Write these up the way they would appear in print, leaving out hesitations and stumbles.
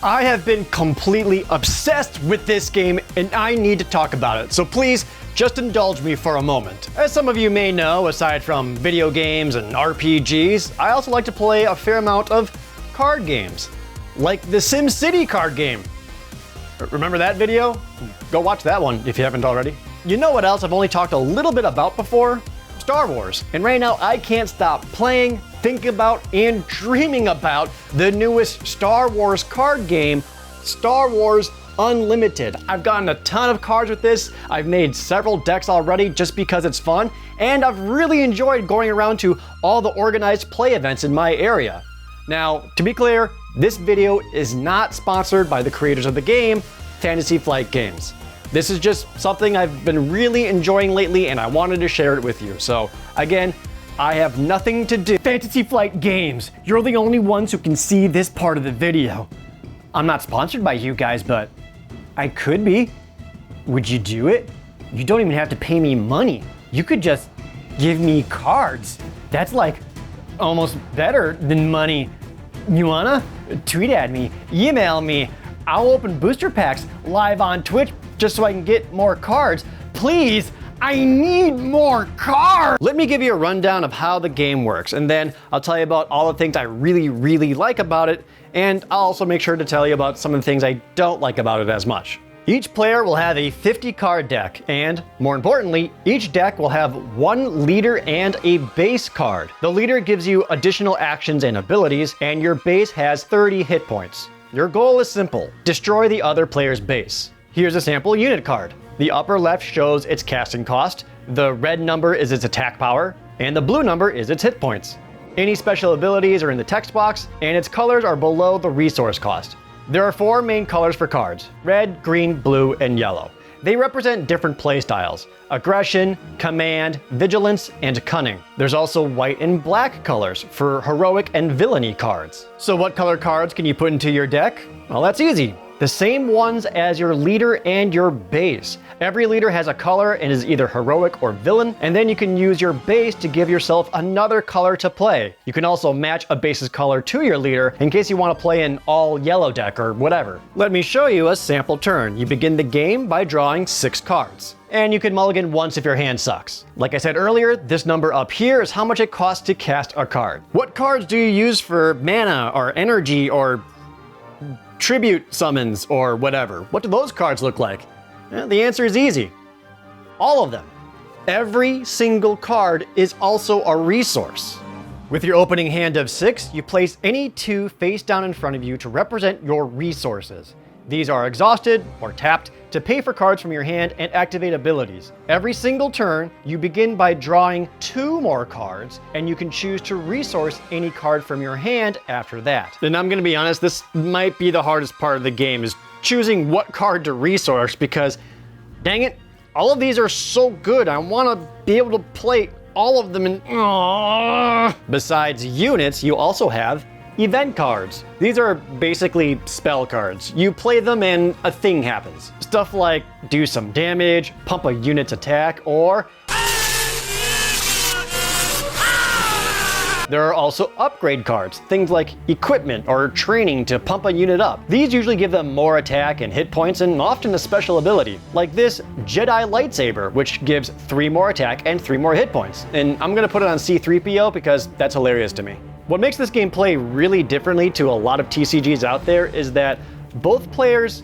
I have been completely obsessed with this game and I need to talk about it. So please, just indulge me for a moment. As some of you may know, aside from video games and RPGs, I also like to play a fair amount of card games. Like the SimCity card game. Remember that video? Go watch that one if you haven't already. You know what else I've only talked a little bit about before? Star Wars. And right now I can't stop playing, thinking about, and dreaming about the newest Star Wars card game, Star Wars Unlimited. I've gotten a ton of cards with this. I've made several decks already just because it's fun, and I've really enjoyed going around to all the organized play events in my area. Now, to be clear, this video is not sponsored by the creators of the game, Fantasy Flight Games. This is just something I've been really enjoying lately and I wanted to share it with you. So again, I have nothing to do. Fantasy Flight Games, you're the only ones who can see this part of the video. I'm not sponsored by you guys, but I could be. Would you do it? You don't even have to pay me money. You could just give me cards. That's like almost better than money. You wanna? Tweet at me, email me. I'll open booster packs live on Twitch just so I can get more cards. Please, I need more cards! Let me give you a rundown of how the game works, and then I'll tell you about all the things I really like about it, and I'll also make sure to tell you about some of the things I don't like about it as much. Each player will have a 50 card deck, and more importantly, each deck will have one leader and a base card. The leader gives you additional actions and abilities, and your base has 30 hit points. Your goal is simple: destroy the other player's base. Here's a sample unit card. The upper left shows its casting cost, the red number is its attack power, and the blue number is its hit points. Any special abilities are in the text box, and its colors are below the resource cost. There are 4 main colors for cards: red, green, blue, and yellow. They represent different play styles: aggression, command, vigilance, and cunning. There's also white and black colors for heroic and villainy cards. So what color cards can you put into your deck? Well, that's easy. The same ones as your leader and your base. Every leader has a color and is either heroic or villain, and then you can use your base to give yourself another color to play. You can also match a base's color to your leader in case you want to play an all yellow deck or whatever. Let me show you a sample turn. You begin the game by drawing 6 cards. And you can mulligan once if your hand sucks. Like I said earlier, this number up here is how much it costs to cast a card. What cards do you use for mana or energy or tribute summons or whatever? What do those cards look like? The answer is easy. All of them. Every single card is also a resource. With your opening hand of 6, you place any 2 face down in front of you to represent your resources. These are exhausted or tapped to pay for cards from your hand and activate abilities. Every single turn, you begin by drawing 2 more cards, and you can choose to resource any card from your hand after that. And I'm gonna be honest, this might be the hardest part of the game, is choosing what card to resource, because dang it, all of these are so good. I wanna be able to play all of them and Besides units, you also have event cards. These are basically spell cards. You play them and a thing happens. Stuff like do some damage, pump a unit's attack, or there are also upgrade cards, things like equipment or training to pump a unit up. These usually give them more attack and hit points and often a special ability, like this Jedi lightsaber, which gives 3 more attack and 3 more hit points. And I'm gonna put it on C-3PO because that's hilarious to me. What makes this game play really differently to a lot of TCGs out there is that both players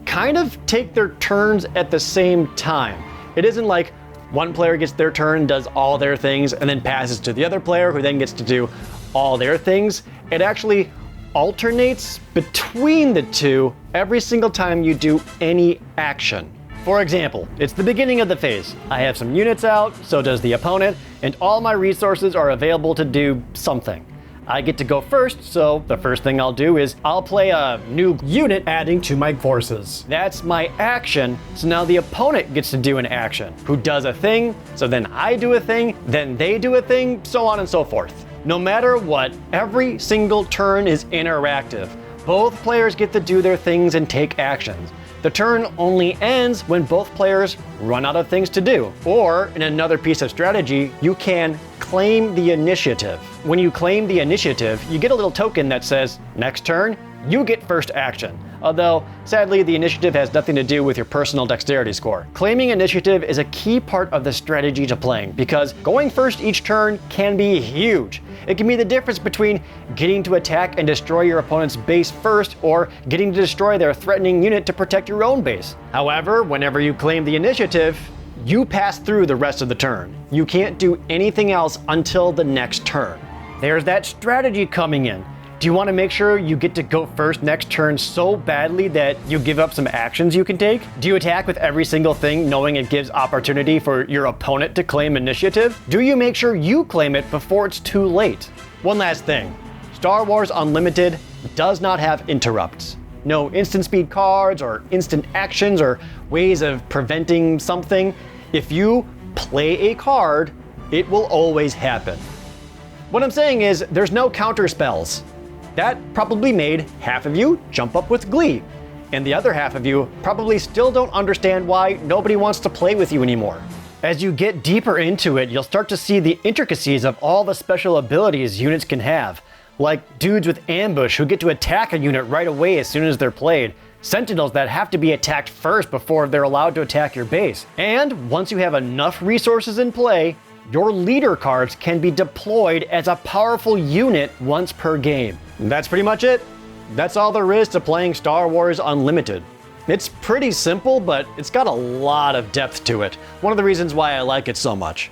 kind of take their turns at the same time. It isn't like one player gets their turn, does all their things, and then passes to the other player who then gets to do all their things. It actually alternates between the two every single time you do any action. For example, it's the beginning of the phase. I have some units out, so does the opponent, and all my resources are available to do something. I get to go first, so the first thing I'll do is I'll play a new unit adding to my forces. That's my action, so now the opponent gets to do an action, who does a thing, so then I do a thing, then they do a thing, so on and so forth. No matter what, every single turn is interactive. Both players get to do their things and take actions. The turn only ends when both players run out of things to do. Or, in another piece of strategy, you can claim the initiative. When you claim the initiative, you get a little token that says, next turn, you get first action. Although, sadly, the initiative has nothing to do with your personal dexterity score. Claiming initiative is a key part of the strategy to playing, because going first each turn can be huge. It can be the difference between getting to attack and destroy your opponent's base first, or getting to destroy their threatening unit to protect your own base. However, whenever you claim the initiative, you pass through the rest of the turn. You can't do anything else until the next turn. There's that strategy coming in. Do you want to make sure you get to go first next turn so badly that you give up some actions you can take? Do you attack with every single thing knowing it gives opportunity for your opponent to claim initiative? Do you make sure you claim it before it's too late? One last thing. Star Wars Unlimited does not have interrupts. No instant speed cards or instant actions or ways of preventing something. If you play a card, it will always happen. What I'm saying is there's no counter spells. That probably made half of you jump up with glee, and the other half of you probably still don't understand why nobody wants to play with you anymore. As you get deeper into it, you'll start to see the intricacies of all the special abilities units can have, like dudes with ambush who get to attack a unit right away as soon as they're played, sentinels that have to be attacked first before they're allowed to attack your base. And once you have enough resources in play, your leader cards can be deployed as a powerful unit once per game. That's pretty much it. That's all there is to playing Star Wars Unlimited. It's pretty simple, but it's got a lot of depth to it. One of the reasons why I like it so much.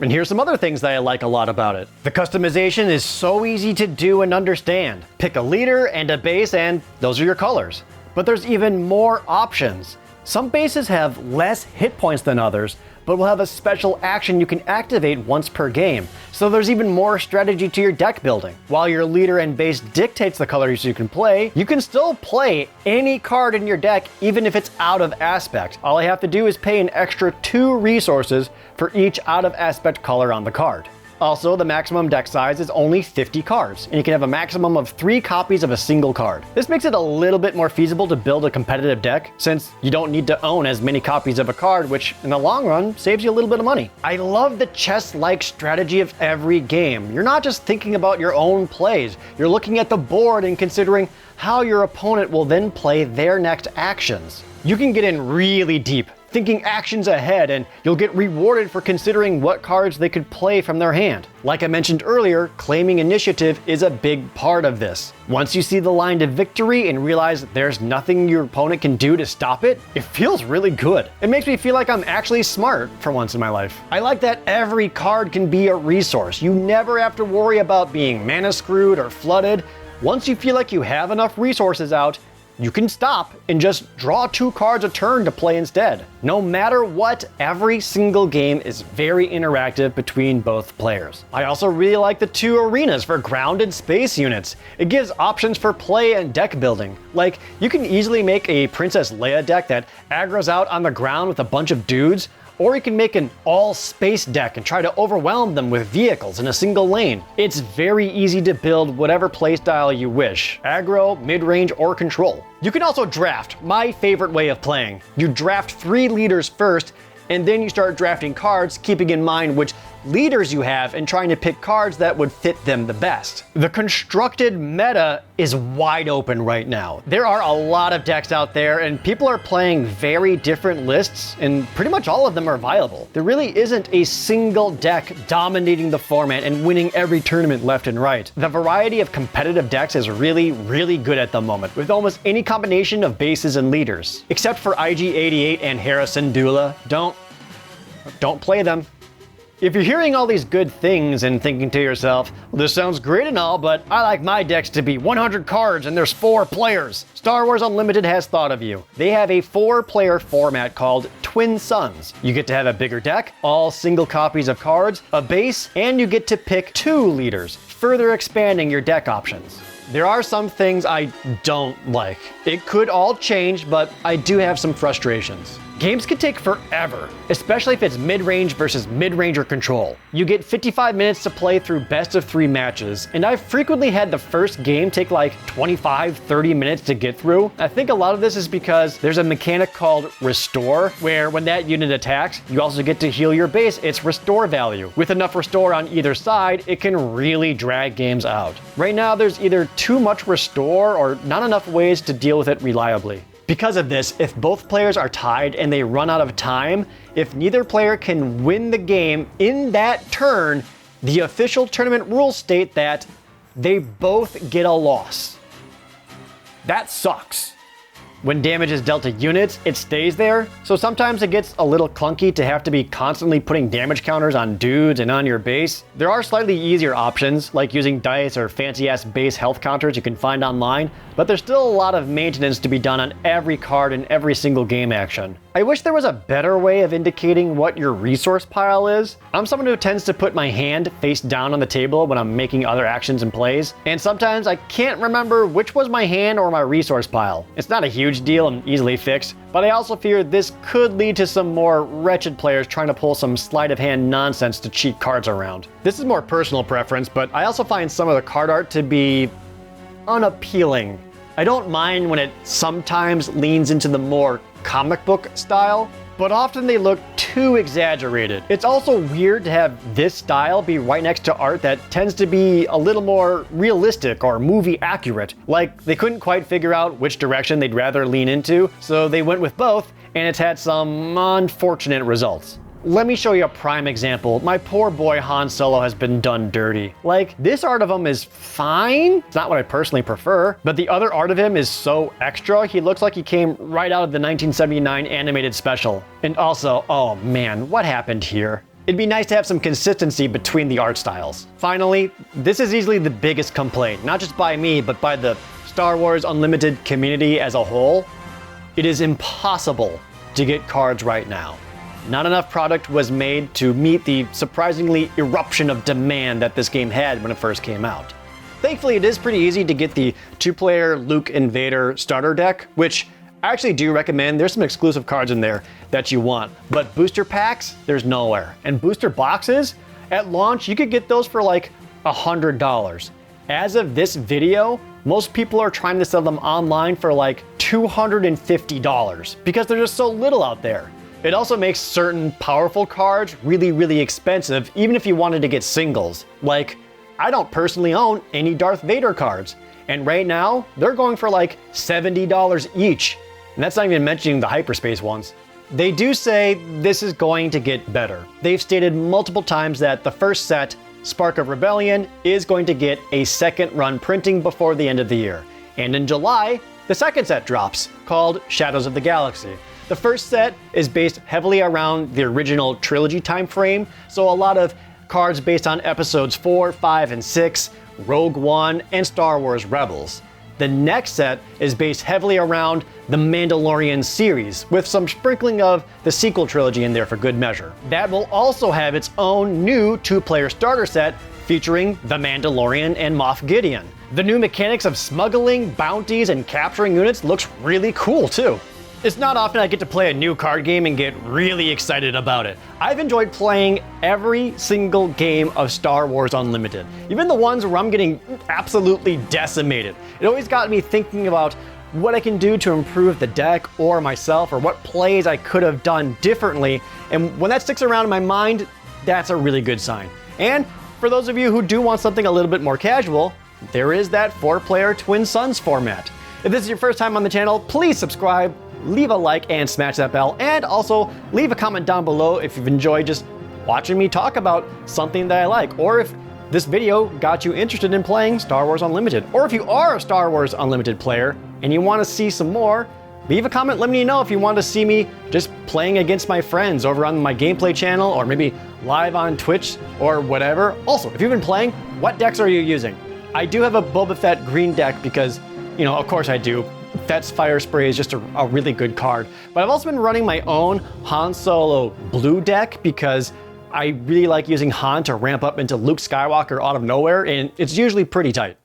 And here's some other things that I like a lot about it. The customization is so easy to do and understand. Pick a leader and a base, and those are your colors. But there's even more options. Some bases have less hit points than others, but will have a special action you can activate once per game, so there's even more strategy to your deck building. While your leader and base dictates the colors you can play, you can still play any card in your deck even if it's out of aspect. All I have to do is pay an extra 2 resources for each out of aspect color on the card. Also, the maximum deck size is only 50 cards, and you can have a maximum of 3 copies of a single card. This makes it a little bit more feasible to build a competitive deck, since you don't need to own as many copies of a card, which in the long run saves you a little bit of money. I love the chess-like strategy of every game. You're not just thinking about your own plays, you're looking at the board and considering how your opponent will then play their next actions. You can get in really deep, thinking actions ahead, and you'll get rewarded for considering what cards they could play from their hand. Like I mentioned earlier, claiming initiative is a big part of this. Once you see the line to victory and realize there's nothing your opponent can do to stop it, it feels really good. It makes me feel like I'm actually smart for once in my life. I like that every card can be a resource. You never have to worry about being mana screwed or flooded. Once you feel like you have enough resources out, you can stop and just draw 2 cards a turn to play instead. No matter what, every single game is very interactive between both players. I also really like the 2 arenas for ground and space units. It gives options for play and deck building. Like, you can easily make a Princess Leia deck that aggroes out on the ground with a bunch of dudes, or you can make an all-space deck and try to overwhelm them with vehicles in a single lane. It's very easy to build whatever playstyle you wish, aggro, mid-range, or control. You can also draft, my favorite way of playing. You draft 3 leaders first, and then you start drafting cards, keeping in mind which leaders you have and trying to pick cards that would fit them the best. The constructed meta is wide open right now. There are a lot of decks out there, and people are playing very different lists, and pretty much all of them are viable. There really isn't a single deck dominating the format and winning every tournament left and right. The variety of competitive decks is really, really good at the moment, with almost any combination of bases and leaders. Except for IG-88 and Harrison Dula. Don't play them. If you're hearing all these good things and thinking to yourself, well, this sounds great and all, but I like my decks to be 100 cards and there's 4 players. Star Wars Unlimited has thought of you. They have a 4-player format called Twin Suns. You get to have a bigger deck, all single copies of cards, a base, and you get to pick 2 leaders, further expanding your deck options. There are some things I don't like. It could all change, but I do have some frustrations. Games can take forever, especially if it's mid-range versus mid-ranger control. You get 55 minutes to play through best of 3 matches, and I've frequently had the first game take like 25-30 minutes to get through. I think a lot of this is because there's a mechanic called Restore, where when that unit attacks, you also get to heal your base its Restore value. With enough Restore on either side, it can really drag games out. Right now, there's either too much Restore or not enough ways to deal with it reliably. Because of this, if both players are tied and they run out of time, if neither player can win the game in that turn, the official tournament rules state that they both get a loss. That sucks. When damage is dealt to units, it stays there, so sometimes it gets a little clunky to have to be constantly putting damage counters on dudes and on your base. There are slightly easier options, like using dice or fancy-ass base health counters you can find online, but there's still a lot of maintenance to be done on every card in every single game action. I wish there was a better way of indicating what your resource pile is. I'm someone who tends to put my hand face down on the table when I'm making other actions and plays, and sometimes I can't remember which was my hand or my resource pile. It's not a huge deal and easily fixed, but I also fear this could lead to some more wretched players trying to pull some sleight of hand nonsense to cheat cards around. This is more personal preference, but I also find some of the card art to be unappealing. I don't mind when it sometimes leans into the more comic book style, but often they look too exaggerated. It's also weird to have this style be right next to art that tends to be a little more realistic or movie accurate. Like, they couldn't quite figure out which direction they'd rather lean into, so they went with both, and it's had some unfortunate results. Let me show you a prime example. My poor boy Han Solo has been done dirty. Like, this art of him is fine. It's not what I personally prefer, but the other art of him is so extra, he looks like he came right out of the 1979 animated special. And also, oh man, what happened here? It'd be nice to have some consistency between the art styles. Finally, this is easily the biggest complaint, not just by me, but by the Star Wars Unlimited community as a whole. It is impossible to get cards right now. Not enough product was made to meet the surprisingly eruption of demand that this game had when it first came out. Thankfully, it is pretty easy to get the 2-player Luke and Vader starter deck, which I actually do recommend. There's some exclusive cards in there that you want, but booster packs, there's nowhere. And booster boxes, at launch, you could get those for like $100. As of this video, most people are trying to sell them online for like $250 because there's just so little out there. It also makes certain powerful cards really, really expensive, even if you wanted to get singles. Like, I don't personally own any Darth Vader cards, and right now, they're going for like $70 each. And that's not even mentioning the hyperspace ones. They do say this is going to get better. They've stated multiple times that the first set, Spark of Rebellion, is going to get a second run printing before the end of the year. And in July, the second set drops, called Shadows of the Galaxy. The first set is based heavily around the original trilogy time frame, so a lot of cards based on episodes 4, 5, and 6, Rogue One, and Star Wars Rebels. The next set is based heavily around the Mandalorian series, with some sprinkling of the sequel trilogy in there for good measure. That will also have its own new 2-player starter set featuring the Mandalorian and Moff Gideon. The new mechanics of smuggling, bounties, and capturing units looks really cool too. It's not often I get to play a new card game and get really excited about it. I've enjoyed playing every single game of Star Wars Unlimited, even the ones where I'm getting absolutely decimated. It always got me thinking about what I can do to improve the deck or myself, or what plays I could have done differently, and when that sticks around in my mind, that's a really good sign. And for those of you who do want something a little bit more casual, there is that 4-player Twin Suns format. If this is your first time on the channel, please subscribe, leave a like, and smash that bell, and also leave a comment down below if you've enjoyed just watching me talk about something that I like, or if this video got you interested in playing Star Wars Unlimited, or if you are a Star Wars Unlimited player and you want to see some more, leave a comment letting me know if you want to see me just playing against my friends over on my gameplay channel, or maybe live on Twitch or whatever. Also, if you've been playing, what decks are you using? I do have a Boba Fett green deck because, you know, of course I do. Fett's Fire Spray is just a really good card. But I've also been running my own Han Solo blue deck because I really like using Han to ramp up into Luke Skywalker out of nowhere, and it's usually pretty tight.